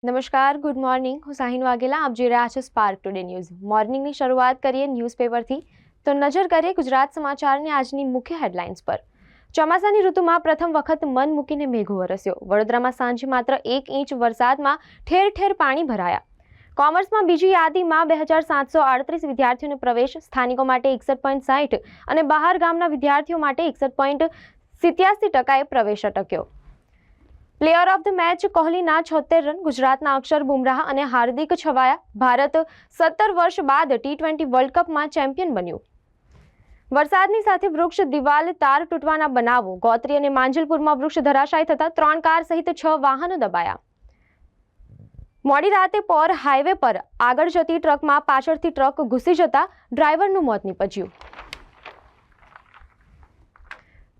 નમસ્કાર, good morning. હું સાહિન વાઘેલા. આપ જોઈ રહ્યા છો સ્પાર્ક ટુડે ન્યૂઝ. મોર્નિંગની શરૂઆત કરીએ ન્યૂઝપેપરથી. તો નજર કરીએ ગુજરાત સમાચારની આજની મુખ્ય હેડલાઇન્સ પર. ચોમાસાની ઋતુમાં પ્રથમ વખત મન મૂકીને મેઘો વરસ્યો. વડોદરામાં સાંજે માત્ર 1 ઇંચ વરસાદમાં ઠેર ઠેર પાણી ભરાયા. કોમર્સમાં બીજી યાદીમાં 2738 વિદ્યાર્થીઓને પ્રવેશ. સ્થાનિકો માટે 61.60 અને બહાર ગામના વિદ્યાર્થીઓ માટે 61.87% પ્રવેશ અટક્યો. પ્લેયર ઓફ ધ મેચ કોહલીના 76 રન. ગુજરાતના અક્ષર બુમરાહ અને હાર્દિક છવાયા. ભારત 17 વર્ષ બાદ T20 વર્લ્ડ કપમાં ચેમ્પિયન બન્યું. વરસાદની સાથે વૃક્ષ દિવાલ તાર તૂટવાના બનાવો. ગોત્રી અને માંજલપુરમાં વૃક્ષ ધરાશાયી થતા 3 કાર સહિત 6 વાહનો દબાયા. મોડી રાતે પોર હાઈવે પર આગળ જતી ટ્રકમાં પાછળથી ટ્રક ઘૂસી જતા ડ્રાઈવરનું મોત નીપજ્યું.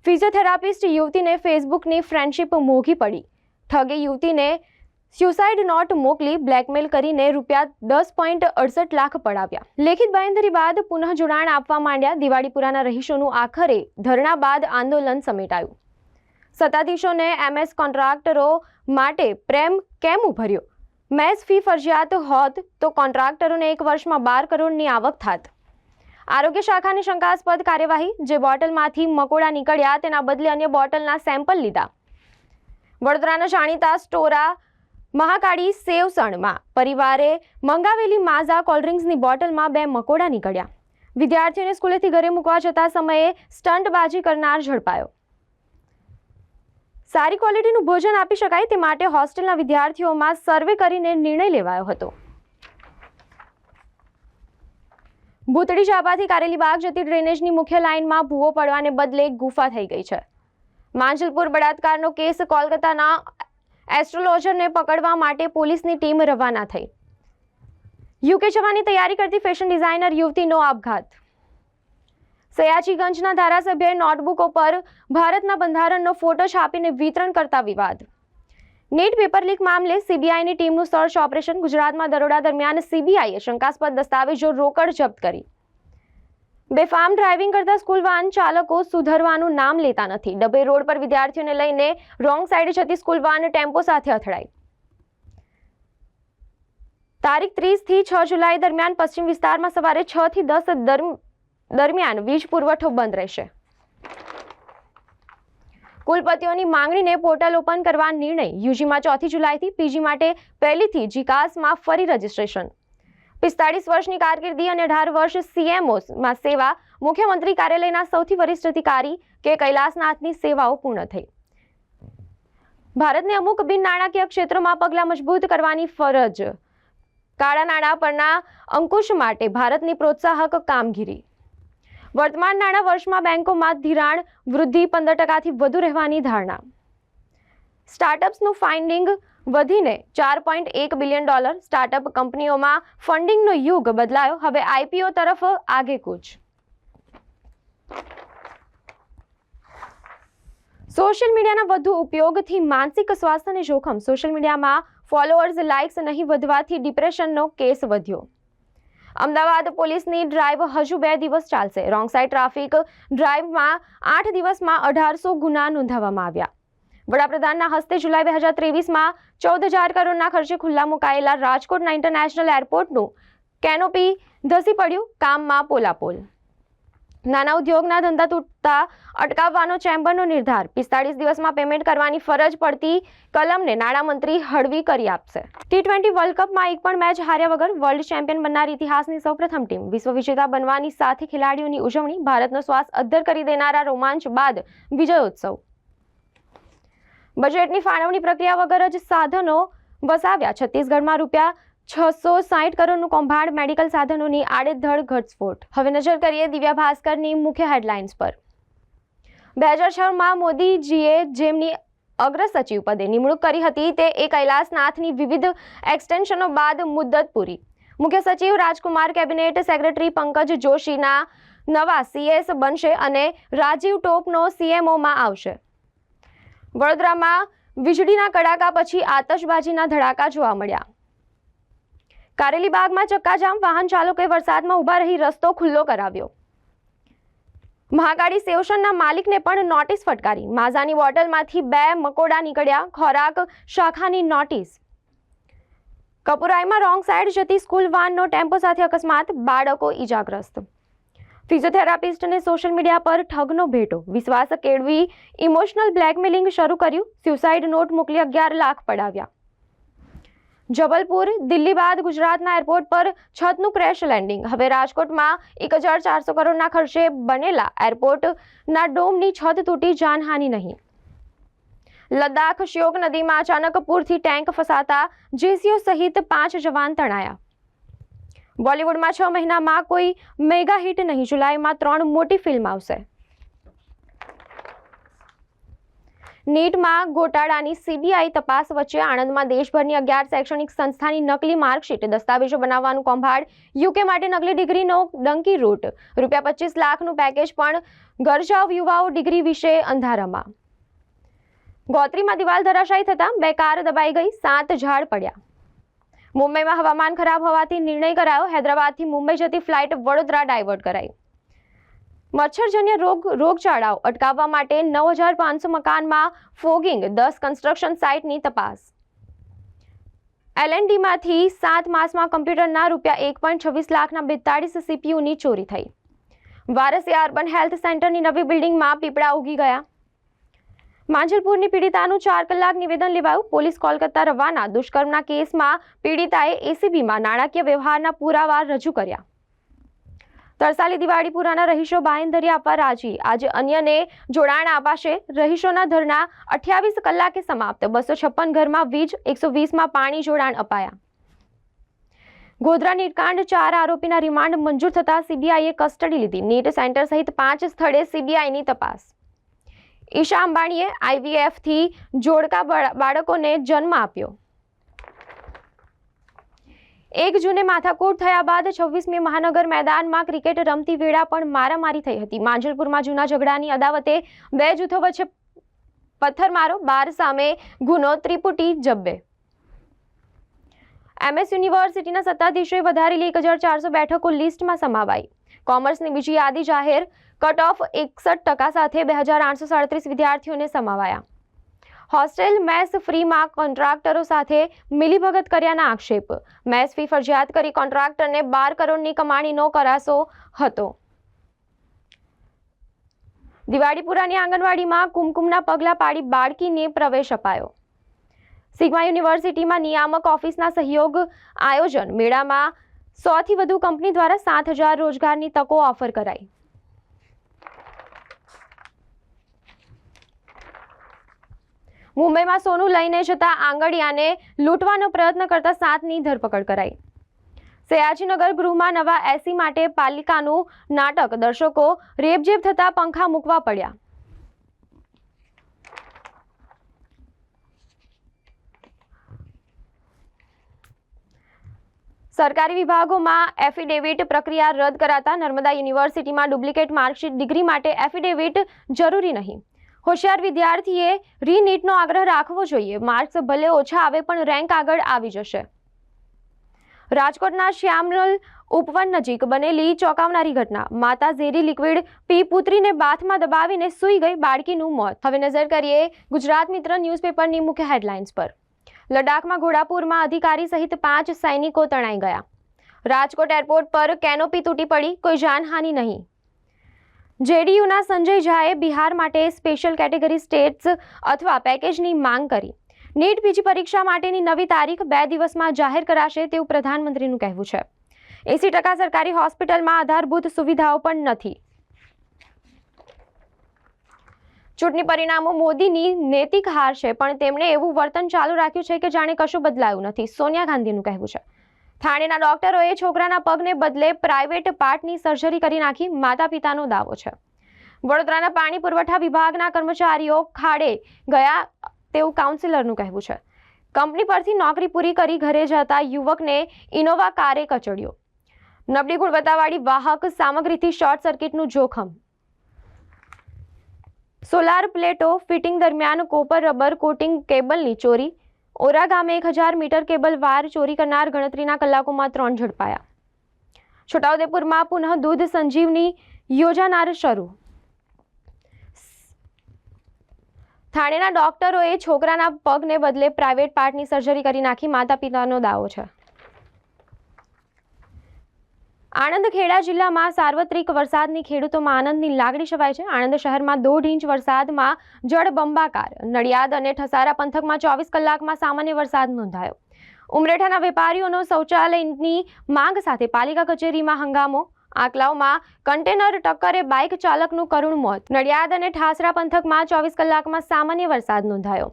ફિઝિયોથેરાપિસ્ટ યુવતીને ફેસબુકની ફ્રેન્ડશિપ મોંઘી પડી. ઠગે યુવતીને સ્યુસાઇડ નોટ મોકલી બ્લેકમેલ કરીને ₹10.68 લાખ પડાવ્યા. લેખિત બાંયધરી બાદ પુનઃ જોડાણ આપવા માંડ્યા. દિવાળીપુરાના રહીશોનું આખરે ધરણા બાદ આંદોલન સમેટાયું. સત્તાધીશોને MS કોન્ટ્રાક્ટરો માટે પ્રેમ કેમ ઉભર્યો? મેસ ફી ફરજિયાત હોત તો કોન્ટ્રાક્ટરોને 1 વર્ષમાં 12 કરોડની આવક થાત. આરોગ્ય શાખાની શંકાસ્પદ કાર્યવાહી. જે બોટલમાંથી મકોડા નીકળ્યા તેના બદલે અન્ય બોટલના સેમ્પલ લીધા. વડોદરાના જાણીતા સ્ટોરા મહાકાળી સેવસણમાં પરિવારે મંગાવેલી માઝા કોલ્ડ્રિંક્સની બોટલમાં 2 મકોડા નીકળ્યા. વિદ્યાર્થીઓને સ્કૂલેથી ઘરે મૂકવા જતા સમયે સ્ટંટબાજી કરનાર ઝડપાયો. સારી ક્વોલિટીનું ભોજન આપી શકાય તે માટે હોસ્ટેલના વિદ્યાર્થીઓમાં સર્વે કરીને નિર્ણય લેવાયો હતો. ભૂતળી ચાપાથી કારેલીબાગ જતી ડ્રેનેજની મુખ્ય લાઇનમાં ભૂવો પડવાને બદલે ગુફા થઈ ગઈ છે. માંજલપુર બળાત્કારનો કેસ. કોલકાતાના એસ્ટ્રોલોજરને પકડવા માટે પોલીસની ટીમ રવાના થઈ. યુકે જવાની તૈયારી કરતી ફેશન ડિઝાઇનર યુવતીનો આપઘાત. સયાજીગંજના ધારાસભ્યએ નોટબુકો પર ભારતના બંધારણનો ફોટો છાપીને વિતરણ કરતા વિવાદ. નીટ પેપર લીક મામલે સીબીઆઈની ટીમનું સર્ચ ઓપરેશન. ગુજરાતમાં દરોડા દરમિયાન સીબીઆઈએ શંકાસ્પદ દસ્તાવેજો રોકડ જપ્ત કરી. બેફામ ડ્રાઇવિંગ કરતા સ્કૂલ વાન ચાલકો સુધરવાનું નામ લેતા નથી. ડભોઈ રોડ પર વિદ્યાર્થીઓને લઈને રોંગ સાઈડે જતી સ્કૂલ વાન ટેમ્પો સાથે અથડાઈ. તારીખ 30 થી 6 જુલાઈ દરમિયાન પશ્ચિમ વિસ્તારમાં સવારે 6 થી 10 દરમિયાન વીજ પુરવઠો બંધ રહેશે. કુલપતિઓની માંગણીને પોર્ટલ ઓપન કરવા નિર્ણય. યુજીમાં 4 જુલાઈથી, પીજી માટે 1 થી જીકાસમાં ફરી રજીસ્ટ્રેશન. 45 વર્ષની કારકિર્દી અને 18 વર્ષ CMOમાં સેવા. મુખ્યમંત્રી કાર્યાલયના સૌથી વરિષ્ઠ અધિકારી કે કૈલાસનાથની સેવાઓ પૂર્ણ થઈ. ભારતને અમુક બિન નાણાકીય ક્ષેત્રોમાં પગલાં મજબૂત કરવાની ફરજ. કાળા નાણાં પરના અંકુશ માટે ભારતની પ્રોત્સાહક કામગીરી. વર્તમાન નાણાં વર્ષમાં બેંકોમાં ધિરાણ વૃદ્ધિ 15%થી વધુ રહેવાની ધારણા. સ્ટાર્ટઅપ્સનું ફાઇન્ડિંગ વધીને $4.1 બિલિયન. સ્ટાર્ટઅપ કંપનીઓમાં ફંડિંગનો યુગ બદલાયો. હવે IPO તરફ આગેકૂચ. સોશિયલ મીડિયાના વધુ ઉપયોગથી માનસિક સ્વાસ્થ્યને જોખમ. સોશિયલ મીડિયામાં ફોલોઅર્સ લાઇક્સ નહીં વધવાથી ડિપ્રેશનનો કેસ વધ્યો. અમદાવાદ પોલીસની ડ્રાઈવ હજુ 2 દિવસ ચાલશે. રોંગ સાઇડ ટ્રાફિક ડ્રાઈવમાં 8 દિવસમાં 1800 ગુના નોંધાવવામાં આવ્યા. વડાપ્રધાનના હસ્તે જુલાઈ 2023માં 14,000 કરોડના ખર્ચે ખુલ્લા મુકાયેલા રાજકોટના ઇન્ટરનેશનલ એરપોર્ટનું કેનોપી ધસી પડ્યું. કામમાં પોલાપોલ. નાના ઉદ્યોગના ધંધા તૂટતા અટકાવવાનો ચેમ્બરનો નિર્ધાર. 45 દિવસમાં પેમેન્ટ કરવાની ફરજ પડતી કલમને નાણામંત્રી હળવી કરી આપશે. T20 વર્લ્ડ કપમાં એક પણ મેચ હાર્યા વગર વર્લ્ડ ચેમ્પિયન બનનાર ઇતિહાસની સૌપ્રથમ ટીમ. વિશ્વ વિજેતા બનવાની સાથે ખેલાડીઓની ઉજવણી. ભારતનો શ્વાસ અદ્ધર કરી દેનારા રોમાંચ બાદ વિજયોત્સવ. બજેટની ફાળવણી પ્રક્રિયા વગર જ સાધનો વસાવ્યા. છત્તીસગઢમાં ₹660 કરોડનું કૌભાંડ. મેડિકલ સાધનોની આડેધડ ઘટસ્ફોટ. હવે નજર કરીએ દિવ્યા ભાસ્કરની મુખ્ય હેડલાઇન્સ પર. 2006માં મોદીજીએ જેમની અગ્ર સચિવ પદે નિમણૂક કરી હતી તે કૈલાસનાથની વિવિધ એક્સટેન્શનો બાદ મુદ્દત પૂરી. મુખ્ય સચિવ રાજકુમાર કેબિનેટ સેક્રેટરી પંકજ જોશીના નવા CS બનશે અને રાજીવ ટોપનો CMOમાં આવશે. વડોદરામાં વીજળીના કડાકા પછી આતશબાજીના ધડાકા જોવા મળ્યા. કારેલીબાગમાં ચક્કાજામ. વાહન ચાલકોએ વરસાદમાં ઊભા રહી રસ્તો ખુલ્લો કરાવ્યો. મહાકાળી સેવસણના માલિકને પણ નોટિસ ફટકારી. માઝાની બોટલમાંથી 2 મકોડા નીકળ્યા. ખોરાક શાખાની નોટિસ. કપુરાઈમાં રોંગ સાઈડ જતી સ્કૂલ વાનનો ટેમ્પો સાથે અકસ્માત, બાળકો ઈજાગ્રસ્ત. ફિઝિયોથેરાપિસ્ટને સોશિયલ મીડિયા પર ઠગનો ભેટો, વિશ્વાસ કેળવી ઇમોશનલ બ્લેકમેલિંગ શરૂ કર્યું, સ્યુસાઇડ નોટ મોકલી 11 લાખ પડાવ્યા. જબલપુર, દિલ્હી બાદ ગુજરાતના એરપોર્ટ પર છતનું ક્રેશ લેન્ડિંગ. હવે રાજકોટમાં 1400 કરોડના ખર્ચે બનેલા એરપોર્ટના ડોમની છત તૂટી, જાનહાનિ નહીં. લદ્દાખ શ્યોક નદીમાં અચાનક પૂરથી ટેન્ક ફસાતા જેસીઓ સહિત 5 જવાન તણાયા. બોલિવૂડમાં 6 મહિનામાં કોઈ મેગા હિટ નહીં, જુલાઈમાં 3 મોટી ફિલ્મ આવશે. નીટમાં ગોટાળાની સીબીઆઈ તપાસ વચ્ચે આણંદમાં દેશભરની 11 શૈક્ષણિક સંસ્થાની નકલી માર્કશીટ, દસ્તાવેજો બનાવવાનું કૌભાંડ, યુકે માટે નકલી ડિગ્રીનો ડંકી રૂટ, ₹25 લાખનું પેકેજ, પણ ગરજાવ યુવાઓ ડિગ્રી વિશે અંધારામાં. ગોત્રીમાં દિવાલ ધરાશાયી થતાં 2 કાર દબાઈ ગઈ, 7 ઝાડ પડ્યા. મુંબઈમાં હવામાન ખરાબ હોવાથી નિર્ણય કરાયો, હૈદરાબાદથી મુંબઈ જતી ફ્લાઇટ વડોદરા ડાયવર્ટ કરાઈ. મચ્છરજન્ય રોગચાળાઓ અટકાવવા માટે 9500 મકાનમાં ફોગિંગ, 10 કન્સ્ટ્રક્શન સાઇટની તપાસ. LNDમાંથી 7 માસમાં કમ્પ્યુટરના ₹1.26 લાખના 42 CPUની ચોરી થઈ. વારસિયા અર્બન હેલ્થ સેન્ટરની નવી બિલ્ડિંગમાં પીપળા ઉગી ગયા. માંજલપુરની પીડિતાનું 4 કલાક નિવેદન લેવાયું. પોલીસ કોલકાતા રવાના. દુષ્કર્મના કેસમાં પીડિતાએ એસીબીમાં નાણાકીય વ્યવહારના પુરાવા રજૂ કર્યા. તરસાલી દિવાળીપુરાના રહીશો બાંહેધરી આપવા રાજી. આજે અન્યને જોડાણ અપાશે. રહીશોના ધરણા 28 કલાકે સમાપ્ત. 256 ઘરમાં વીજ, 120માં પાણી જોડાણ અપાયા. ગોધરા નીટકાંડ 4 આરોપીના રિમાન્ડ મંજૂર થતા સીબીઆઈએ કસ્ટડી લીધી. નીટ સેન્ટર સહિત 5 સ્થળે સીબીઆઈની તપાસ. ઈશા અંબાણીએ IVFથી જોડકા બાળકોને જન્મ આપ્યો. 1 જૂને માથાકૂટ થયા બાદ 26મી મહાનગર મેદાનમાં ક્રિકેટ રમતી વેળા પણ મારામારી થઈ હતી. માંજલપુરમાં જૂના ઝઘડાની અદાવતે 2 જૂથો વચ્ચે પથ્થરમારો, 12 સામે ગુનો, ત્રિપુટી જબ્બે. MS યુનિવર્સિટીના સત્તાધીશોએ વધારેલી 1400 બેઠકો લિસ્ટમાં સમાવાઈ. કોમર્સની બીજી યાદી જાહેર. કટ ઓફ 61% સાથે 2837 વિદ્યાર્થીઓને સમાવાયા. હોસ્ટેલ મેસ ફ્રીમાં કોન્ટ્રાક્ટરો સાથે મિલીભગત કર્યાના આક્ષેપ. મેસ ફી ફરજિયાત કરી કોન્ટ્રાક્ટરને 12 કરોડની કમાણીનો કરાસો હતો. દિવાળીપુરાની આંગણવાડીમાં કુમકુમના પગલા પાડી બાળકીને પ્રવેશ અપાયો. સિગ્મા યુનિવર્સિટીમાં નિયામક ઓફિસના સહયોગ આયોજન. મેળામાં 100થી વધુ કંપની દ્વારા 7000 રોજગારની તકો ઓફર કરાઈ. મુંબઈમાં સોનું લઈને જતા આંગડિયાને લૂંટવાનો પ્રયત્ન કરતા 7ની ધરપકડ કરાઈ. સયાજીનગર ગૃહમાં નવા એસી માટે પાલિકાનું નાટક. દર્શકો રેબઝેબ થતા પંખા મૂકવા પડ્યા. સરકારી વિભાગોમાં એફિડેવિટ પ્રક્રિયા રદ કરાતા નર્મદા યુનિવર્સિટીમાં ડુપ્લિકેટ માર્કશીટ. ડિગ્રી માટે એફિડેવિટ જરૂરી નહીં. હોશિયાર વિદ્યાર્થીએ રીનીટનો આગ્રહ રાખવો જોઈએ. માર્ક્સ ભલે ઓછા આવે પણ રેન્ક આગળ આવી જશે. રાજકોટના શ્યામલ ઉપવન નજીક બનેલી ચોંકાવનારી ઘટના. માતા ઝેરી લિક્વિડ પી પુત્રીને બાથમાં દબાવીને સૂઈ ગઈ, બાળકીનું મોત. હવે નજર કરીએ ગુજરાત મિત્ર ન્યૂઝપેપરની મુખ્ય હેડલાઇન્સ પર. લદ્દાખમાં ઘોડાપુરમાં અધિકારી સહિત 5 સૈનિકો તણાઈ ગયા. રાજકોટ એરપોર્ટ પર કેનોપી તૂટી પડી, કોઈ જાનહાનિ નહીં. જેડીયુના સંજય ઝાએ બિહાર માટે સ્પેશિયલ કેટેગરી સ્ટેટ્સ અથવા પેકેજની માંગ કરી. નીટ પીજી પરીક્ષા માટેની નવી તારીખ 2 દિવસમાં જાહેર કરાશે તેવું પ્રધાનમંત્રીનું કહેવું છે. 80% સરકારી હોસ્પિટલમાં આધારભૂત સુવિધાઓ પણ નથી. ચૂંટણી પરિણામો મોદીની નૈતિક હાર છે, પણ તેમણે એવું વર્તન ચાલુ રાખ્યું છે કે જાણે કશું બદલાયું નથી. સોનિયા ગાંધીનું કહેવું છે. થાણેના ડોક્ટરોએ છોકરાના પગને બદલે પ્રાઇવેટ પાર્ટની સર્જરી કરી નાખી. માતા પિતાનો દાવો છે. વડોદરાના પાણી પુરવઠા વિભાગના કર્મચારીઓ ખાડે ગયા તેવું કાઉન્સિલરનું કહેવું છે. કંપની પરથી નોકરી પૂરી કરી ઘરે જતા યુવકને ઇનોવા કારે કચડ્યો. નબળી ગુણવત્તાવાળી વાહક સામગ્રીથી શોર્ટ સર્કિટનું જોખમ. સોલાર પ્લેટો ફિટિંગ દરમિયાન કોપર રબર કોટિંગ કેબલની ચોરી. ઓરા ગામે 1000 મીટર કેબલ વાર ચોરી કરનાર ગણતરીના કલાકોમાં 3 ઝડપાયા. છોટાઉદેપુરમાં પુનઃ દૂધ સંજીવની યોજાનાર શરૂ. થાણેના ડોક્ટરોએ છોકરાના પગને બદલે પ્રાઇવેટ પાર્ટની સર્જરી કરી નાખી, માતા પિતાનો દાવો છે. આણંદ ખેડા જિલ્લામાં સાર્વત્રિક વરસાદની ખેડૂતોમાં આનંદની લાગણી છવાય છે. આણંદ શહેરમાં 1.5 ઇંચ વરસાદમાં જળબંબાકાર. નડિયાદ અને ઠસારા પંથકમાં 24 કલાકમાં સામાન્ય વરસાદ નોંધાયો. ઉમરેઠાના વેપારીઓનો શૌચાલયની માંગ સાથે પાલિકા કચેરીમાં હંગામો. આંકલાવમાં કન્ટેનર ટક્કરે બાઇક ચાલકનું કરુણ મોત. નડિયાદ અને ઠાસરા પંથકમાં 24 કલાકમાં સામાન્ય વરસાદ નોંધાયો.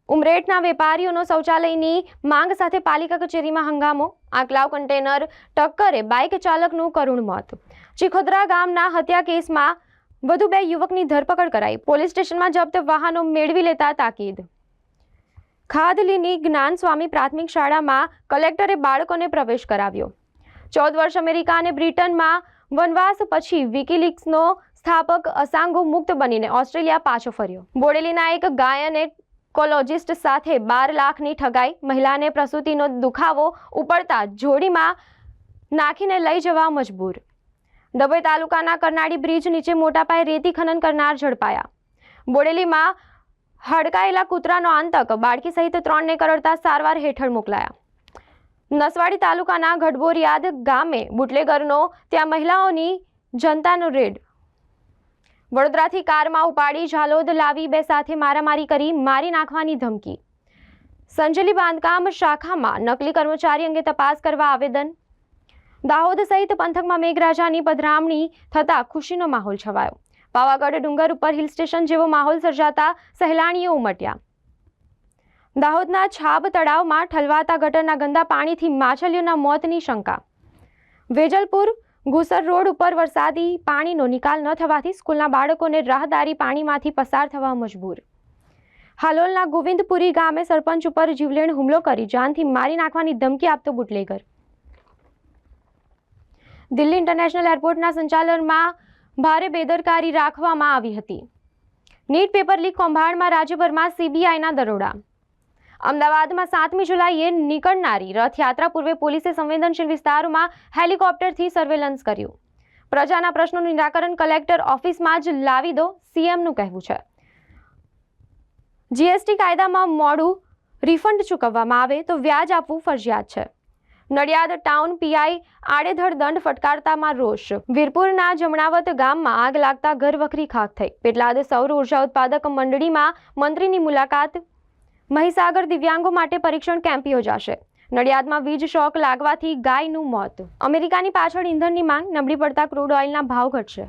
ઉમરેઠના વેપારીઓનો શૌચાલયની માંગ સાથે પાલિકા કચેરીમાં હંગામો. આંકલાવ કન્ટેનર ટક્કરે બાઇક ચાલકનું કરુણ મોત. ચીખોદરા ગામના હત્યા કેસમાં વધુ 2 યુવકની ધરપકડ કરાઈ. પોલીસ સ્ટેશનમાં જપ્ત વાહનો મેળવી લેતા તાકીદ. ખાદલીની જ્ઞાન સ્વામી પ્રાથમિક શાળામાં કલેક્ટરે બાળકોને પ્રવેશ કરાવ્યો. 14 વર્ષ અમેરિકા અને બ્રિટનમાં વનવાસ પછી વિકીલીક્સનો સ્થાપક અસાંગો મુક્ત બનીને ઓસ્ટ્રેલિયા પાછો ફર્યો. બોડેલીના એક ગાયનેકોલોજિસ્ટ સાથે 12 લાખની ઠગાઈ. મહિલાને પ્રસૂતિનો દુખાવો ઉપડતા જોડીમાં નાખીને લઈ જવા મજબૂર. ડભોઈ તાલુકાના કરનાળી બ્રિજ નીચે મોટા પાયે રેતી ખનન કરનાર ઝડપાયા. બોડેલીમાં હડકાયેલા કૂતરાનો આતંક. બાળકી સહિત 3ને કરડતા સારવાર હેઠળ મોકલાયા. નસવાડી તાલુકાના ગઢબોરિયાદ ગામે બુટલેગરનો, ત્યાં મહિલાઓની જનતાનો રેડ. વડોદરાથી કારમાં ઉપાડી ઝાલોદ લાવી 2 સાથે મારામારી કરી મારી નાખવાની ધમકી. સંજેલી બાંધકામ શાખામાં નકલી કર્મચારી અંગે તપાસ કરવા આવેદન. દાહોદ સહિત પંથકમાં મેઘરાજાની પધરામણી થતા ખુશીનો માહોલ છવાયો. પાવાગઢ ડુંગર ઉપર હિલ સ્ટેશન જેવો માહોલ સર્જાતા સહેલાણીઓ ઉમટ્યા. દાહોદના છાબ તળાવમાં ઠલવાતા ગટરના ગંદા પાણીથી માછલીઓના મોતની શંકા. વેજલપુર ગુસર રોડ ઉપર વરસાદી પાણીનો નિકાલ ન થવાથી સ્કૂલના બાળકોને રાહદારી પાણીમાંથી પસાર થવા મજબૂર. હાલોલના ગોવિંદપુરી ગામે સરપંચ ઉપર જીવલેણ હુમલો કરી જાનથી મારી નાખવાની ધમકી આપતો બુટલેગર. દિલ્હી ઇન્ટરનેશનલ એરપોર્ટના સંચાલનમાં ભારે બેદરકારી રાખવામાં આવી હતી. નીટ પેપર લીક કૌભાંડમાં રાજ્યભરમાં સીબીઆઈના દરોડા. અમદાવાદમાં 7મી જુલાઈએ નીકળનારી રથયાત્રા પૂર્વે પોલીસે સંવેદનશીલ વિસ્તારોમાં હેલિકોપ્ટરથી સર્વેલન્સ કર્યું. પ્રજાના પ્રશ્નોનું નિરાકરણ કલેક્ટર ઓફિસમાં જ લાવી દો, સીએમનું કહેવું છે. જીએસટી કાયદામાં મોડું રિફંડ ચૂકવવામાં આવે તો વ્યાજ આપવું ફરજિયાત છે. નડિયાદ ટાઉન પીઆઈ આડેધડ દંડ ફટકારતામાં રોષ. વીરપુરના જમણાવત ગામમાં આગ લાગતા ઘરવખરી ખાખ થઈ. પેટલાદ સૌર ઉર્જા ઉત્પાદક મંડળીમાં મંત્રીની મુલાકાત. મહીસાગર દિવ્યાંગો માટે પરીક્ષણ કેમ્પ યોજાશે. નડિયાદમાં વીજ શોક લાગવાથી ગાયનું મોત. અમેરિકાની પાછળ ઈંધણની માંગ. નબળી પડતા ક્રૂડ ઓઇલના ભાવ ઘટશે.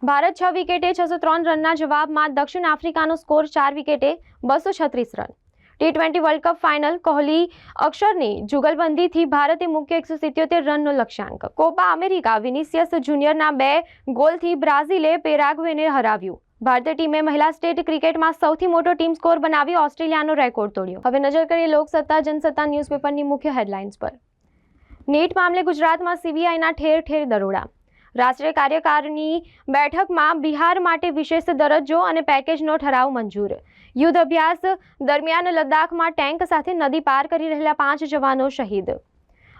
ભારત 6 વિકેટે 603 રનના જવાબમાં દક્ષિણ આફ્રિકાનો સ્કોર 4 વિકેટે 236 run. T20 world cup final. Kohli અક્ષરની જુગલબંધીથી ભારતે મૂક્યો 177 રનનો લક્ષ્યાંક. COPA America. વિનિસિયસ જુનિયરના 2 ગોલથી બ્રાઝિલે પેરાગ્વેને હરાવ્યું. ભારતીય ટીમે મહિલા સ્ટેટ ક્રિકેટમાં સૌથી મોટો ટીમ સ્કોર બનાવી ઓસ્ટ્રેલિયાનો રેકોર્ડ તોડ્યો. હવે નજર કરીએ લોકસત્તા જનસત્તા ન્યૂઝપેપરની મુખ્ય હેડલાઇન્સ પર. નીટ મામલે ગુજરાતમાં સીબીઆઈના ઠેર ઠેર દરોડા. રાષ્ટ્રીય કાર્યકારીની બેઠકમાં બિહાર માટે વિશેષ દરજ્જો અને પેકેજનો ઠરાવ મંજૂર. યુદ્ધ અભ્યાસ દરમિયાન લદ્દાખમાં ટેન્ક સાથે નદી પાર કરી રહેલા 5 જવાનો શહીદ.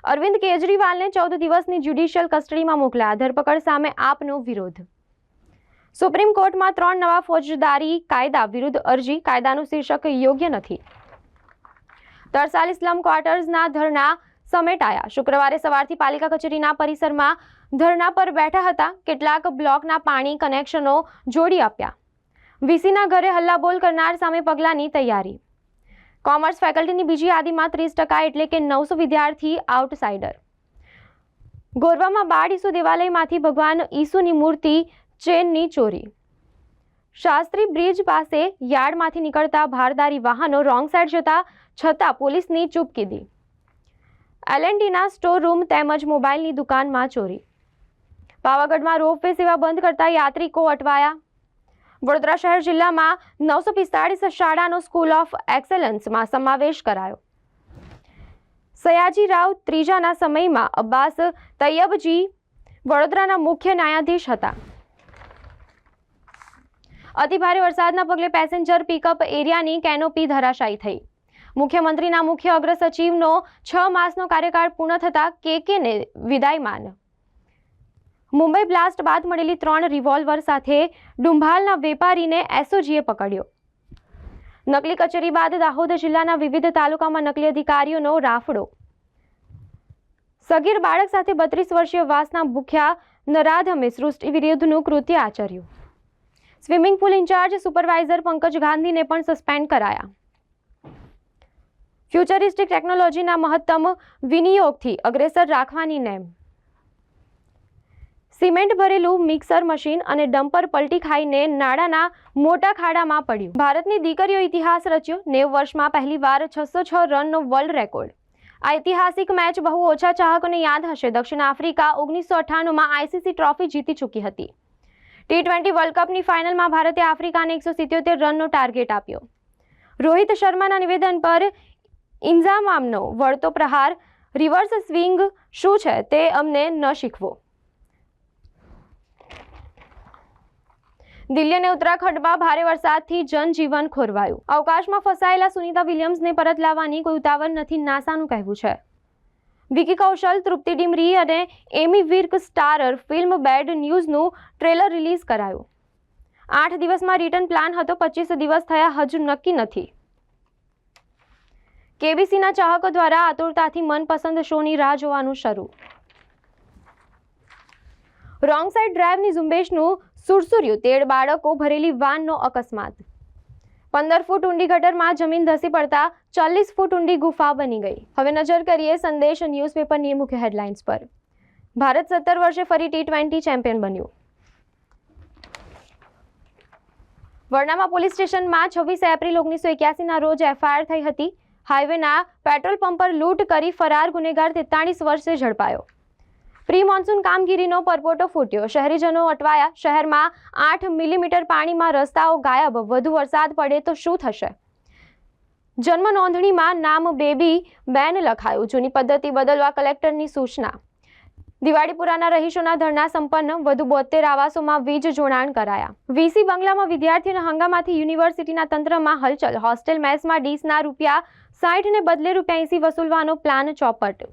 અરવિંદ કેજરીવાલને 14 દિવસની જ્યુડિશિયલ કસ્ટડીમાં મોકલ્યા. ધરપકડ સામે આપનો વિરોધ. સુપ્રીમ કોર્ટમાં 3 નવા ફોજદારી કાયદા વિરુદ્ધ અરજી. કાયદાનું શીર્ષક યોગ્ય નથી. તરસાલી સ્લમ ક્વાર્ટર્સના ધરણા સમેટાયા. શુક્રવારે સવારથી પાલિકા કચેરીના પરિસરમાં ધરણા પર બેઠા હતા. કેટલાક બ્લોકના પાણી કનેક્શનો જોડી આપ્યા. વીસીના ઘરે હલ્લાબોલ કરનાર સામે પગલાંની તૈયારી. કોમર્સ ફેકલ્ટીની બીજી યાદીમાં 30% એટલે કે 900 વિદ્યાર્થી આઉટસાઇડર. ગોરવામાં બાળ ઈસુ દેવાલયમાંથી ભગવાન ઈસુની મૂર્તિ ચેનની ચોરી. શાસ્ત્રી બ્રિજ પાસે યાર્ડમાંથી નીકળતા ભારદારી વાહનો રોંગ સાઇડ જતા છતાં પોલીસની ચૂપકીદી. એલએનટીના સ્ટોર રૂમ તેમજ મોબાઈલની દુકાનમાં ચોરી. પાવાગઢમાં રોપવે સેવા બંધ કરતા યાત્રિકો અટવાયા. વડોદરા શહેર જિલ્લામાં 945 શાળાનો સ્કૂલ ઓફ એક્સેલન્સમાં સમાવેશ કરાયો. સયાજીરાવ ત્રીજાના સમયમાં અબ્બાસ તૈયબજી વડોદરાના મુખ્ય ન્યાયાધીશ હતા. અતિભારે વરસાદના પગલે પેસેન્જર પિકઅપ એરિયાની કેનોપી ધરાશાયી થઈ. મુખ્યમંત્રીના મુખ્ય અગ્ર સચિવનો 6 માસનો કાર્યકાળ પૂર્ણ થતા કેકેને વિદાયમાન. મુંબઈ બ્લાસ્ટ બાદ મળેલી 3 રિવોલ્વર સાથે ડુંભાલના વેપારીને એસઓજીએ પકડ્યો. નકલી કચેરી બાદ દાહોદ જિલ્લાના વિવિધ તાલુકામાં નકલી અધિકારીઓનો રાફડો. સગીર બાળક સાથે 32 વર્ષીય વાસના ભૂખ્યા નરાધમે સૃષ્ટિ વિરુદ્ધનું કૃત્ય આચર્યું. Swimming pool in charge supervisor Pankaj ગાંધીને પણ સસ્પેન્ડ કરાયા. ફ્યુચરિસ્ટિક ટેકનોલોજીના મહત્તમ વિનિયોગથી અગ્રેસર રાખવાની નેમ. સિમેન્ટ ભરેલું મિક્સર મશીન અને ડમ્પર પલટી ખાઈને નાળાના મોટા ખાડામાં પડ્યું. ભારતની દીકરીઓ ઇતિહાસ રચ્યો. 90 વર્ષમાં પહેલીવાર 606 રનનો વર્લ્ડ રેકોર્ડ. આ ઐતિહાસિક મેચ બહુ ઓછા ચાહકોને યાદ હશે. દક્ષિણ આફ્રિકા 1998માં આઈસીસી ટ્રોફી જીતી ચૂકી હતી. T20 વર્લ્ડ કપની ફાઇનલમાં ભારતે આફ્રિકાને 177 રનનો ટાર્ગેટ આપ્યો. રોહિત શર્માના નિવેદન પર ઇન્ઝામામનો વળતો પ્રહાર. રિવર્સ સ્વિંગ શું છે તે અમને ન શીખવો. દિલ્હી અને ઉત્તરાખંડમાં ભારે વરસાદથી જનજીવન ખોરવાયું. અવકાશમાં ફસાયેલા સુનિતા વિલિયમ્સને પરત લાવવાની કોઈ ઉતાવળ નથી, નાસાનું કહેવું છે. વિકી કૌશલ, તૃપ્તિ ડિમરી અને Ammy Virk starrer film bad ન્યૂઝનું ટ્રેલર રિલીઝ કરાયું. 8 દિવસમાં રિટર્ન પ્લાન હતો, 25 દિવસ થયા હજુ નક્કી નથી. કેબીસીના ચાહકો દ્વારા આતુરતાથી મનપસંદ શોની રાહ જોવાનું શરૂ. Wrong side ડ્રાઈવની ઝુંબેશનું સુરસુર્યું. 13 બાળકો ભરેલી વાનનો અકસ્માત. 15 ફૂટ ઊંડી ગટરમાં જમીન ધસી પડતા 40 ફૂટ ઊંડી ગુફા બની ગઈ. હવે નજર કરીએ સંદેશ ન્યૂઝપેપરની મુખ્ય હેડલાઇન્સ પર. ભારત 17 વર્ષે ફરી T20 ચેમ્પિયન બન્યું. વરનામા પોલીસ સ્ટેશનમાં 26 એપ્રિલ 1981ના રોજ એફઆઈઆર થઈ હતી. હાઈવેના પેટ્રોલ પંપ પર લૂંટ કરી ફરાર ગુનેગાર 43 વર્ષે ઝડપાયો. પ્રી મોન્સૂન કામગીરીનો પરપોટો ફૂટ્યો. શહેરીજનો અટવાયા. શહેરમાં 8 મિલીમીટર પાણીમાં રસ્તાઓ ગાયબ. વધુ વરસાદ પડે તો શું થશે? જન્મ નોંધણીમાં નામ બેબી બેન લખાયું. જૂની પદ્ધતિ બદલવા કલેક્ટરની સૂચના. દિવાળીપુરાના રહીશોના ધરણા સંપન્ન. વધુ 72 આવાસોમાં વીજ જોડાણ કરાયા. વીસી બંગલામાં વિદ્યાર્થીઓના હંગામાથી યુનિવર્સિટીના તંત્રમાં હલચલ. હોસ્ટેલ મેસમાં ડીસના ₹60 ને બદલે ₹80 વસૂલવાનો પ્લાન ચોપટ.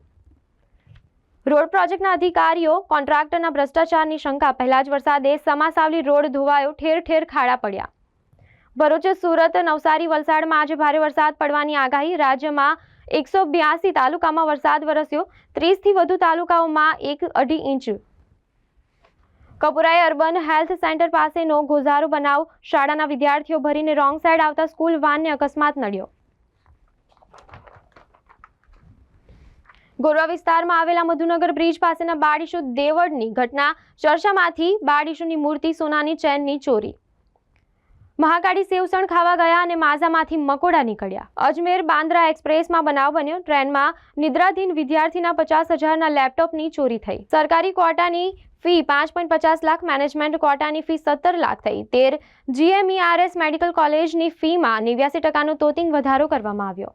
રોડ પ્રોજેક્ટના અધિકારીઓ કોન્ટ્રાક્ટરના ભ્રષ્ટાચારની શંકા. પહેલા જ વરસાદે સમાસાવલી રોડ ધોવાયો. ઠેર ઠેર ખાડા પડ્યા. ભરૂચ, સુરત, નવસારી, વલસાડમાં આજે ભારે વરસાદ પડવાની આગાહી. રાજ્યમાં 182 તાલુકામાં વરસાદ વરસ્યો. 30થી વધુ તાલુકાઓમાં 1.5 ઇંચ. કપુરાએ અર્બન હેલ્થ સેન્ટર પાસેનો ગોઝારો બનાવ. શાળાના વિદ્યાર્થીઓ ભરીને રોંગ સાઈડ આવતા સ્કૂલ વાનને અકસ્માત નડ્યો. ગોરવા વિસ્તારમાં આવેલા મધુનગર બ્રિજ પાસેના બાળ ઇશુ દેવળની ઘટના ચર્ચામાંથી. બાળ ઇશુની મૂર્તિ, સોનાની ચેનની ચોરી. મહાકાળી સેવસણ ખાવા ગયા અને માઝામાંથી મકોડા નીકળ્યા. અજમેર બાંદ્રા એક્સપ્રેસમાં બનાવ બન્યો. ટ્રેનમાં નિદ્રાધીન વિદ્યાર્થીના 50,000ના લેપટોપની ચોરી થઈ. સરકારી ક્વોટાની ફી 5.50 લાખ. મેનેજમેન્ટ ક્વોટાની ફી 17 લાખ થઈ. 13 GMERS મેડિકલ કોલેજની ફીમાં 89% તોતિંગ વધારો કરવામાં આવ્યો.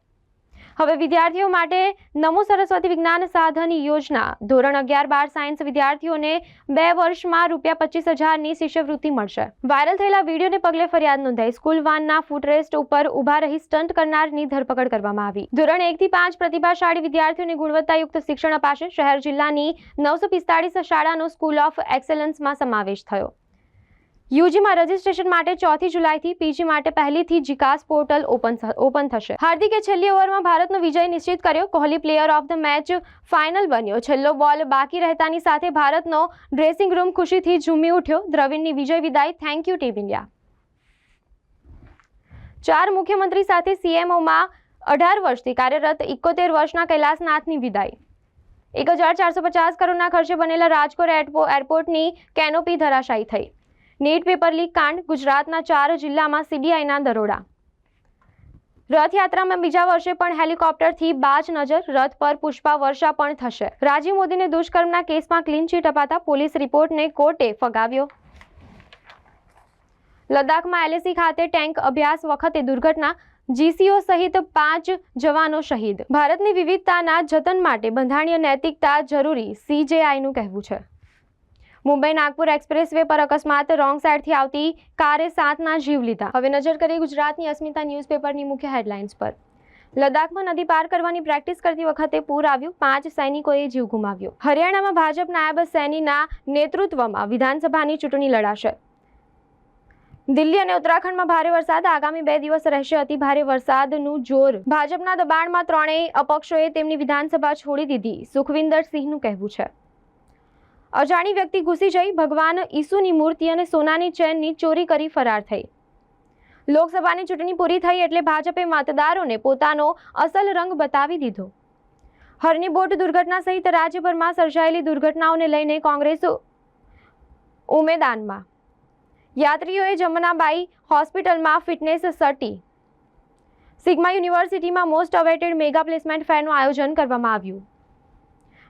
હવે વિદ્યાર્થીઓ માટે નમો સરસ્વતી વિજ્ઞાન સાધન યોજના. ધોરણ 11-12 સાયન્સ વિદ્યાર્થીઓને 2 વર્ષમાં ₹25,000ની શિષ્યવૃત્તિ મળશે. વાયરલ થયેલા વિડીયોને પગલે ફરિયાદ નોંધાઈ. સ્કૂલ વાનના ફૂટરેસ્ટ ઉપર ઊભા રહી સ્ટન્ટ કરનારની ધરપકડ કરવામાં આવી. ધોરણ 1 થી 5 પ્રતિભાશાળી વિદ્યાર્થીઓને ગુણવત્તાયુક્ત શિક્ષણ અપાશે. શહેર જિલ્લાની 945 શાળાનો સ્કૂલ ઓફ એક્સેલન્સમાં સમાવેશ થયો. યુજીમાં રજીસ્ટ્રેશન માટે 4 જુલાઈથી, પીજી માટે પહેલીથી જીકાસ પોર્ટલ ઓપન થશે. હાર્દિકે છેલ્લી ઓવરમાં ભારતનો વિજય નિશ્ચિત કર્યો. Kohli player of the match final બન્યો. છેલ્લો બોલ બાકી રહેતાની સાથે ભારતનો ડ્રેસિંગ રૂમ ખુશીથી ઝૂમી ઉઠ્યો. દ્રવિડની વિજય વિદાય. Thank you team India. 4 મુખ્યમંત્રી સાથે સીએમઓમાં 18 વર્ષથી કાર્યરત 71 વર્ષના કૈલાસનાથની વિદાય. 1450 કરોડના ખર્ચે બનેલા રાજકોટ એરપોર્ટની કેનોપી ધરાશાયી થઈ. નીટ પેપર લીક કાંડ. ગુજરાતના 4 જિલ્લામાં CBIના દરોડા. રથયાત્રામાં બીજા વર્ષે પણ હેલિકોપ્ટરથી બાજ નજર. રથ પર પુષ્પા વર્ષા પણ થશે. રાજીવ મોદીને દુષ્કર્મના કેસમાં ક્લીન ચીટ અપાતા પોલીસ રિપોર્ટને કોર્ટે ફગાવ્યો. લદ્દાખમાં LAC ખાતે ટેન્ક અભ્યાસ વખતે દુર્ઘટના. GCO સહિત 5 જવાનો શહીદ. ભારતની વિવિધતાના જતન માટે બંધારણીય નૈતિકતા જરૂરી, CJIનું કહેવું છે. મુંબઈ નાગપુર એક્સપ્રેસવે પર અકસ્માત. રોંગ સાઈડથી આવતી કારે 7ના જીવ લીધા. હવે નજર કરીએ ગુજરાતની અસ્મિતા ન્યૂઝપેપરની મુખ્ય હેડલાઇન્સ પર. લદ્દાખમાં નદી પાર કરવાની પ્રેક્ટિસ કરતી વખતે પૂર આવ્યું. 5 સૈનિકોએ જીવ ગુમાવ્યો. હરિયાણામાં ભાજપ નાયબ સૈનીના નેતૃત્વમાં વિધાનસભાની ચૂંટણી લડાશે. દિલ્હી અને ઉત્તરાખંડમાં ભારે વરસાદ આગામી 2 દિવસ રહેશે અતિ ભારે વરસાદનું જોર ભાજપના દબાણમાં ત્રણેય અપક્ષોએ તેમની વિધાનસભા છોડી દીધી સુખવિન્દર સિંહનું કહેવું છે અજાણી વ્યક્તિ ઘૂસી જઈ ભગવાન ઈસુની મૂર્તિ અને સોનાની ચેનની ચોરી કરી ફરાર થઈ લોકસભાની ચૂંટણી પૂરી થઈ એટલે ભાજપે મતદારોને પોતાનો અસલ રંગ બતાવી દીધો હરની બોટ દુર્ઘટના સહિત રાજ્યભરમાં સર્જાયેલી દુર્ઘટનાઓને લઈને કોંગ્રેસ ઉમેદાનમાં યાત્રીઓએ જમનાબાઈ હોસ્પિટલમાં ફિટનેસ સર્ટી સિગ્મા યુનિવર્સિટીમાં મોસ્ટ અવેટેડ મેગા પ્લેસમેન્ટ ફેરનું આયોજન કરવામાં આવ્યું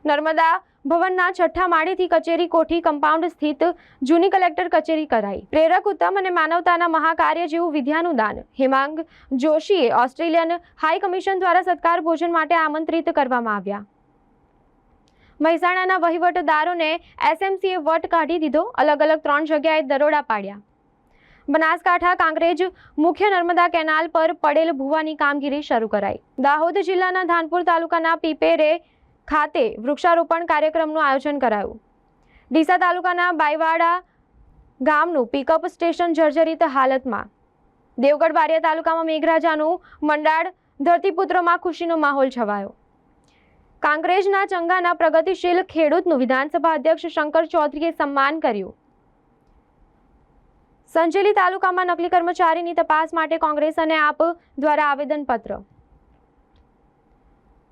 નર્મદા ભવનના 6થા માળેથી કચેરી કોઠી કમ્પાઉન્ડ સ્થિત જૂની કલેક્ટર કચેરી કરાઈ પ્રેરક ઉત્તમ અને માનવતાના મહાકાર્ય જેવું વિદ્યાનું દાન હેમાંગ જોશીએ ઓસ્ટ્રેલિયન હાઈ કમિશન દ્વારા સત્કાર ભોજન માટે આમંત્રિત કરવામાં આવ્યા મહેસાણાના વહીવટદારોને એસએમસીએ વટ કાઢી દીધો અલગ અલગ 3 જગ્યાએ દરોડા પાડ્યા બનાસકાંઠા કાંકરેજ મુખ્ય નર્મદા કેનાલ પર પડેલ ભૂવાની કામગીરી શરૂ કરાઈ દાહોદ જિલ્લાના ધાનપુર તાલુકાના પીપેરે ખાતે વૃક્ષારોપણ કાર્યક્રમનું આયોજન કરાયું ડીસા તાલુકાના બાઈવાડા ગામનું પિકઅપ સ્ટેશન જર્જરિત હાલતમાં દેવગઢ બારિયા તાલુકામાં મેઘરાજાનું મંડાણ ધરતીપુત્રોમાં ખુશીનો માહોલ છવાયો કાંકરેજના ચંગાના પ્રગતિશીલ ખેડૂતનું વિધાનસભા અધ્યક્ષ શંકર ચૌધરીએ સન્માન કર્યું સંજેલી તાલુકામાં નકલી કર્મચારીની તપાસ માટે કોંગ્રેસ અને આપ દ્વારા આવેદનપત્ર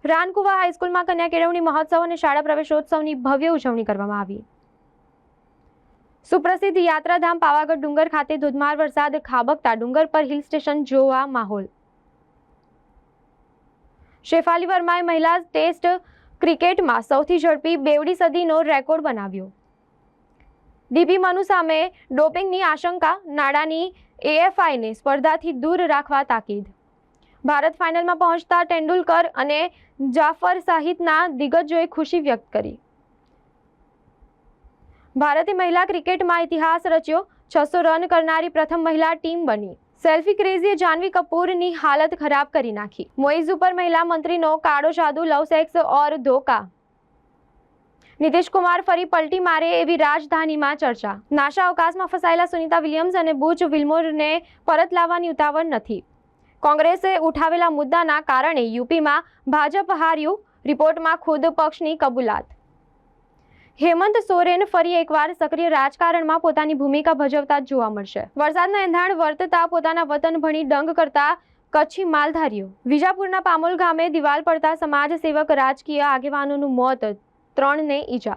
રાનકુવા હાઈસ્કૂલમાં કન્યા કેળવણી મહોત્સવ અને શાળા પ્રવેશોત્સવની ભવ્ય ઉજવણી કરવામાં આવી સુપ્રસિદ્ધ યાત્રાધામ પાવાગઢ ડુંગર ખાતે ધોધમાર વરસાદ ખાબકતા ડુંગર પર હિલ સ્ટેશન જોવા માહોલ શેફાલી વર્માએ મહિલા ટેસ્ટ ક્રિકેટમાં સૌથી ઝડપી બેવડી સદીનો રેકોર્ડ બનાવ્યો ડીપી મનુ સામે ડોપિંગની આશંકા નાડાની એએફઆઈને સ્પર્ધાથી દૂર રાખવા તાકીદ ભારત ફાઇનલમાં પહોંચતા તેંડુલકર અને જાફર સહિતના દિગ્ગજોએ ખુશી વ્યક્ત કરી ભારતે મહિલા ક્રિકેટમાં ઇતિહાસ રચ્યો 600 રન કરનારી પ્રથમ મહિલા ટીમ બની સેલ્ફી ક્રેઝીએ જાનવી કપૂરની હાલત ખરાબ કરી નાખી મોઇઝ ઉપર મહિલા મંત્રીનો કાળો જાદુ લવ સેક્સ ઓર ધોકા નીતિશ કુમાર ફરી પલટી મારે એવી રાજધાનીમાં ચર્ચા નાસા અવકાશમાં ફસાયેલા સુનીતા વિલિયમ્સ અને બુચ વિલ્મોરને પરત લાવવાની ઉતાવળ નથી કોંગ્રેસે ઉઠાવેલા મુદ્દાના કારણે યુપીમાં ભાજપ હાર્યું રિપોર્ટમાં ખુદ પક્ષની કબૂલાત હેમંત સોરેન ફરી એકવાર સક્રિય રાજકારણમાં પોતાની ભૂમિકા ભજવતા જોવા મળશે વરસાદના એંધાણ વર્તતા પોતાના વતન ભણી ડંગ કરતા કચ્છી માલધારીઓ વિજાપુરના પામોલ ગામે દિવાલ પડતા સમાજ સેવક રાજકીય આગેવાનોનું મોત 3ને ઈજા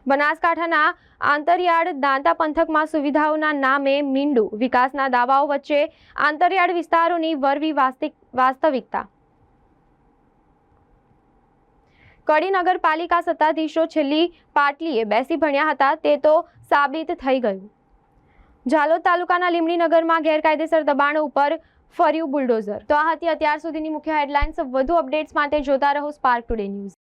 બનાસકાંઠાના આંતરિયાળ દાંતા પંથકમાં સુવિધાઓના નામે મીંડું વિકાસના દાવાઓ વચ્ચે આંતરિયાળ વિસ્તારોની વરવી વાસ્તવિકતા કડી નગરપાલિકા સત્તાધીશો છેલ્લી પાટલીએ બેસી ભણ્યા હતા તે તો સાબિત થઈ ગયું ઝાલોદ તાલુકાના લીમડીનગરમાં ગેરકાયદેસર દબાણો ઉપર ફર્યું બુલડોઝર તો આ હતી અત્યાર સુધીની મુખ્ય હેડલાઇન્સ વધુ અપડેટ્સ માટે જોતા રહો સ્પાર્ક ટુડે ન્યૂઝ